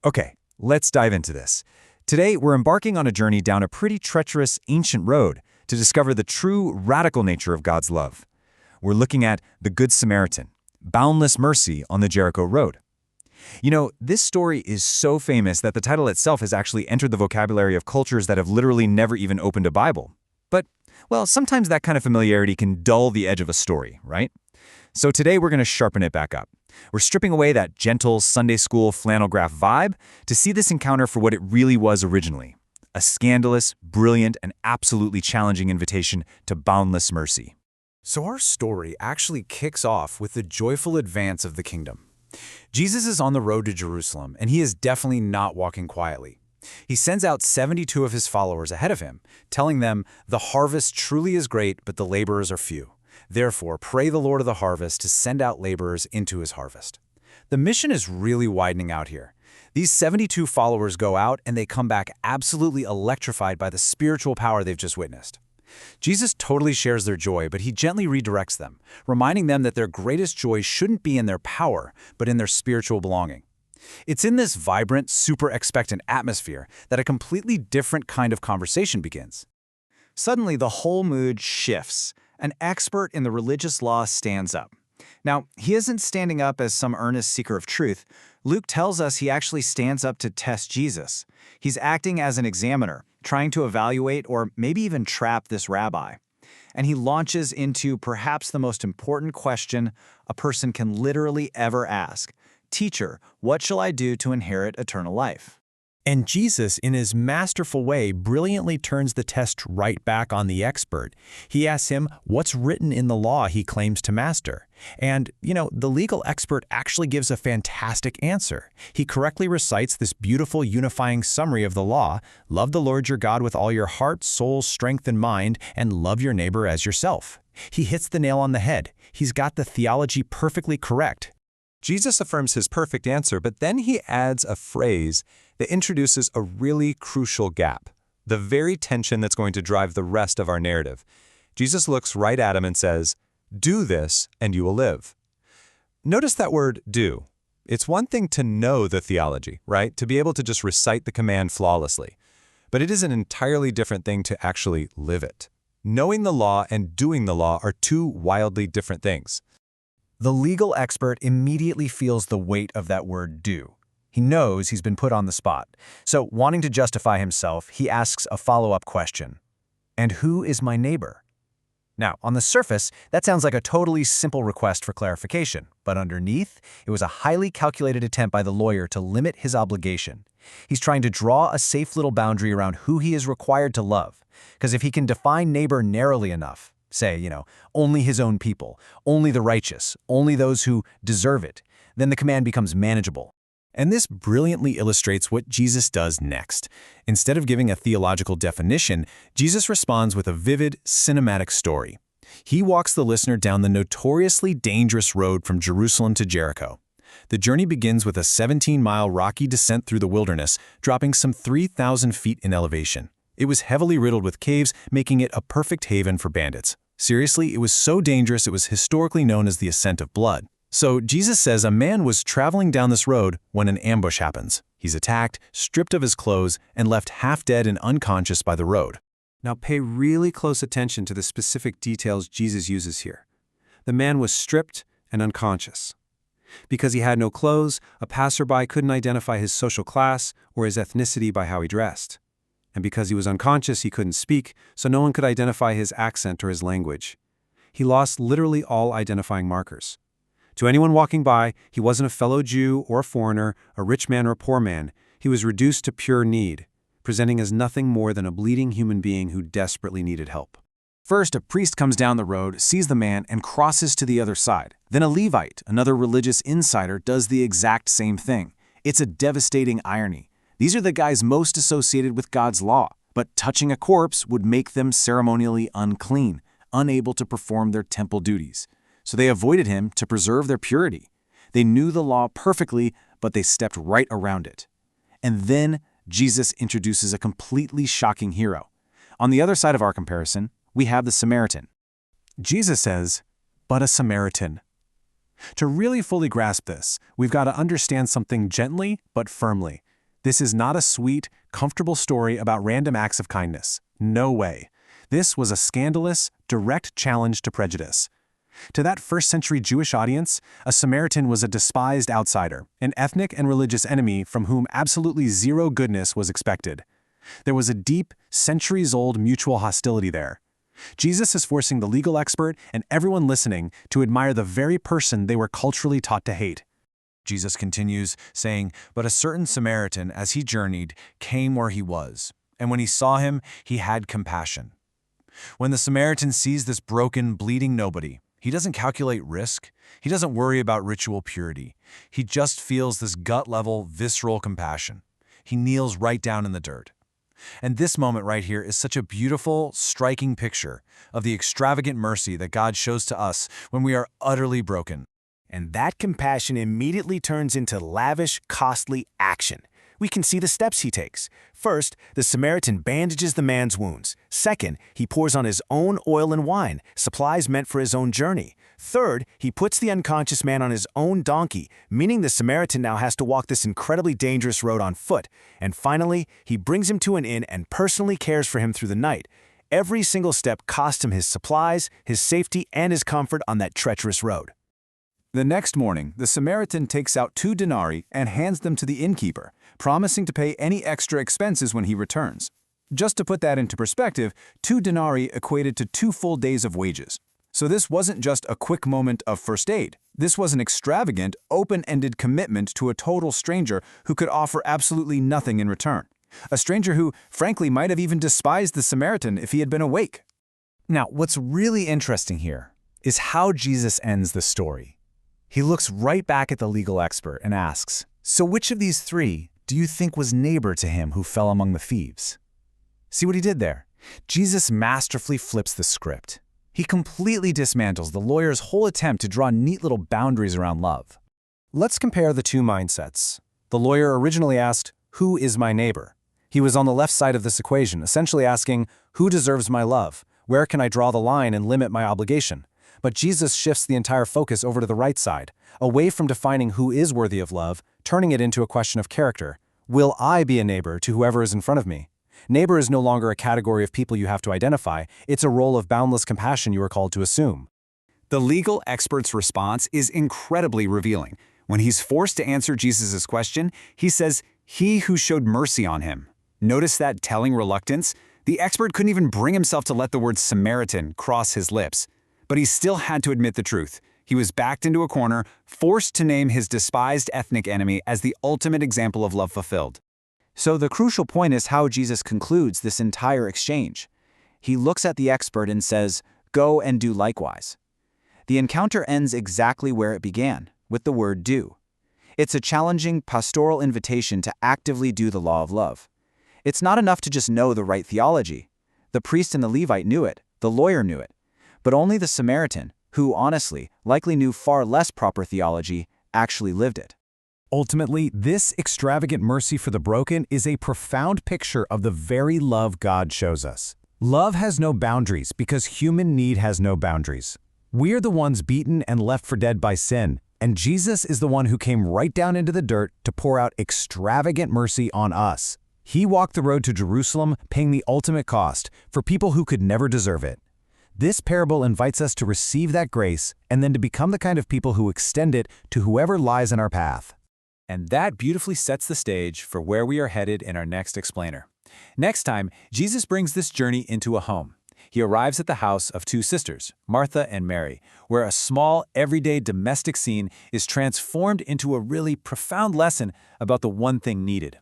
Okay, let's dive into this. Today, we're embarking on a journey down a pretty treacherous, ancient road to discover the true, radical nature of God's love. We're looking at the Good Samaritan, boundless mercy on the Jericho Road. You know, this story is so famous that the title itself has actually entered the vocabulary of cultures that have literally never even opened a Bible. But, well, sometimes that kind of familiarity can dull the edge of a story, right? So today we're going to sharpen it back up. We're stripping away that gentle Sunday school flannel graph vibe to see this encounter for what it really was originally. A scandalous, brilliant, and absolutely challenging invitation to boundless mercy. So our story actually kicks off with the joyful advance of the kingdom. Jesus is on the road to Jerusalem, and he is definitely not walking quietly. He sends out 72 of his followers ahead of him, telling them, "The harvest truly is great, but the laborers are few. Therefore, pray the Lord of the harvest to send out laborers into his harvest." The mission is really widening out here. These 72 followers go out, and they come back absolutely electrified by the spiritual power they've just witnessed. Jesus totally shares their joy, but he gently redirects them, reminding them that their greatest joy shouldn't be in their power, but in their spiritual belonging. It's in this vibrant, super expectant atmosphere that a completely different kind of conversation begins. Suddenly, the whole mood shifts. An expert in the religious law stands up. Now, he isn't standing up as some earnest seeker of truth. Luke tells us he actually stands up to test Jesus. He's acting as an examiner, trying to evaluate or maybe even trap this rabbi. And he launches into perhaps the most important question a person can literally ever ask. "Teacher, what shall I do to inherit eternal life?" And Jesus, in his masterful way, brilliantly turns the test right back on the expert. He asks him what's written in the law he claims to master. And, the legal expert actually gives a fantastic answer. He correctly recites this beautiful unifying summary of the law: love the Lord your God with all your heart, soul, strength, and mind, and love your neighbor as yourself. He hits the nail on the head. He's got the theology perfectly correct. Jesus affirms his perfect answer, but then he adds a phrase that introduces a really crucial gap, the very tension that's going to drive the rest of our narrative. Jesus looks right at him and says, "Do this, and you will live." Notice that word, do. It's one thing to know the theology, right? To be able to just recite the command flawlessly. But it is an entirely different thing to actually live it. Knowing the law and doing the law are two wildly different things. The legal expert immediately feels the weight of that word "do." He knows he's been put on the spot. So, wanting to justify himself, he asks a follow-up question. "And who is my neighbor?" Now, on the surface, that sounds like a totally simple request for clarification, but underneath, it was a highly calculated attempt by the lawyer to limit his obligation. He's trying to draw a safe little boundary around who he is required to love, because if he can define neighbor narrowly enough, say, only his own people, only the righteous, only those who deserve it, then the command becomes manageable. And this brilliantly illustrates what Jesus does next. Instead of giving a theological definition, Jesus responds with a vivid, cinematic story. He walks the listener down the notoriously dangerous road from Jerusalem to Jericho. The journey begins with a 17-mile rocky descent through the wilderness, dropping some 3,000 feet in elevation. It was heavily riddled with caves, making it a perfect haven for bandits. Seriously, it was so dangerous it was historically known as the Ascent of Blood. So Jesus says a man was traveling down this road when an ambush happens. He's attacked, stripped of his clothes, and left half dead and unconscious by the road. Now pay really close attention to the specific details Jesus uses here. The man was stripped and unconscious. Because he had no clothes, a passerby couldn't identify his social class or his ethnicity by how he dressed. And because he was unconscious, he couldn't speak, so no one could identify his accent or his language. He lost literally all identifying markers. To anyone walking by, he wasn't a fellow Jew or a foreigner, a rich man or a poor man. He was reduced to pure need, presenting as nothing more than a bleeding human being who desperately needed help. First, a priest comes down the road, sees the man, and crosses to the other side. Then a Levite, another religious insider, does the exact same thing. It's a devastating irony. These are the guys most associated with God's law, but touching a corpse would make them ceremonially unclean, unable to perform their temple duties. So they avoided him to preserve their purity. They knew the law perfectly, but they stepped right around it. And then Jesus introduces a completely shocking hero. On the other side of our comparison, we have the Samaritan. Jesus says, "But a Samaritan." To really fully grasp this, we've got to understand something gently but firmly. This is not a sweet, comfortable story about random acts of kindness. No way. This was a scandalous, direct challenge to prejudice. To that first-century Jewish audience, a Samaritan was a despised outsider, an ethnic and religious enemy from whom absolutely zero goodness was expected. There was a deep, centuries-old mutual hostility there. Jesus is forcing the legal expert and everyone listening to admire the very person they were culturally taught to hate. Jesus continues, saying, "But a certain Samaritan, as he journeyed, came where he was, and when he saw him, he had compassion." When the Samaritan sees this broken, bleeding nobody, he doesn't calculate risk. He doesn't worry about ritual purity. He just feels this gut-level, visceral compassion. He kneels right down in the dirt. And this moment right here is such a beautiful, striking picture of the extravagant mercy that God shows to us when we are utterly broken. And that compassion immediately turns into lavish, costly action. We can see the steps he takes. First, the Samaritan bandages the man's wounds. Second, he pours on his own oil and wine, supplies meant for his own journey. Third, he puts the unconscious man on his own donkey, meaning the Samaritan now has to walk this incredibly dangerous road on foot. And finally, he brings him to an inn and personally cares for him through the night. Every single step cost him his supplies, his safety, and his comfort on that treacherous road. The next morning, the Samaritan takes out 2 denarii and hands them to the innkeeper, promising to pay any extra expenses when he returns. Just to put that into perspective, 2 denarii equated to 2 full days of wages. So this wasn't just a quick moment of first aid. This was an extravagant, open-ended commitment to a total stranger who could offer absolutely nothing in return. A stranger who, frankly, might have even despised the Samaritan if he had been awake. Now, what's really interesting here is how Jesus ends the story. He looks right back at the legal expert and asks, "So which of these 3 do you think was neighbor to him who fell among the thieves?" See what he did there? Jesus masterfully flips the script. He completely dismantles the lawyer's whole attempt to draw neat little boundaries around love. Let's compare the 2 mindsets. The lawyer originally asked, "Who is my neighbor?" He was on the left side of this equation, essentially asking, "Who deserves my love? Where can I draw the line and limit my obligation?" But Jesus shifts the entire focus over to the right side, away from defining who is worthy of love, turning it into a question of character. Will I be a neighbor to whoever is in front of me? Neighbor is no longer a category of people you have to identify. It's a role of boundless compassion you are called to assume. The legal expert's response is incredibly revealing. When he's forced to answer Jesus' question, he says, "He who showed mercy on him." Notice that telling reluctance? The expert couldn't even bring himself to let the word Samaritan cross his lips. But he still had to admit the truth. He was backed into a corner, forced to name his despised ethnic enemy as the ultimate example of love fulfilled. So the crucial point is how Jesus concludes this entire exchange. He looks at the expert and says, "Go and do likewise." The encounter ends exactly where it began, with the word do. It's a challenging pastoral invitation to actively do the law of love. It's not enough to just know the right theology. The priest and the Levite knew it, the lawyer knew it. But only the Samaritan, who honestly likely knew far less proper theology, actually lived it. Ultimately, this extravagant mercy for the broken is a profound picture of the very love God shows us. Love has no boundaries because human need has no boundaries. We're the ones beaten and left for dead by sin, and Jesus is the one who came right down into the dirt to pour out extravagant mercy on us. He walked the road to Jerusalem, paying the ultimate cost for people who could never deserve it. This parable invites us to receive that grace and then to become the kind of people who extend it to whoever lies in our path. And that beautifully sets the stage for where we are headed in our next explainer. Next time, Jesus brings this journey into a home. He arrives at the house of 2 sisters, Martha and Mary, where a small, everyday domestic scene is transformed into a really profound lesson about the one thing needed.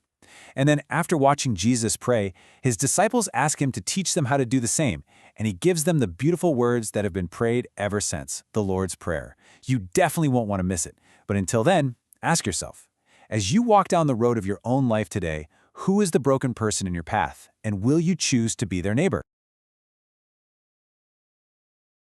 And then after watching Jesus pray, his disciples ask him to teach them how to do the same, and he gives them the beautiful words that have been prayed ever since, the Lord's Prayer. You definitely won't want to miss it. But until then, ask yourself, as you walk down the road of your own life today, who is the broken person in your path, and will you choose to be their neighbor?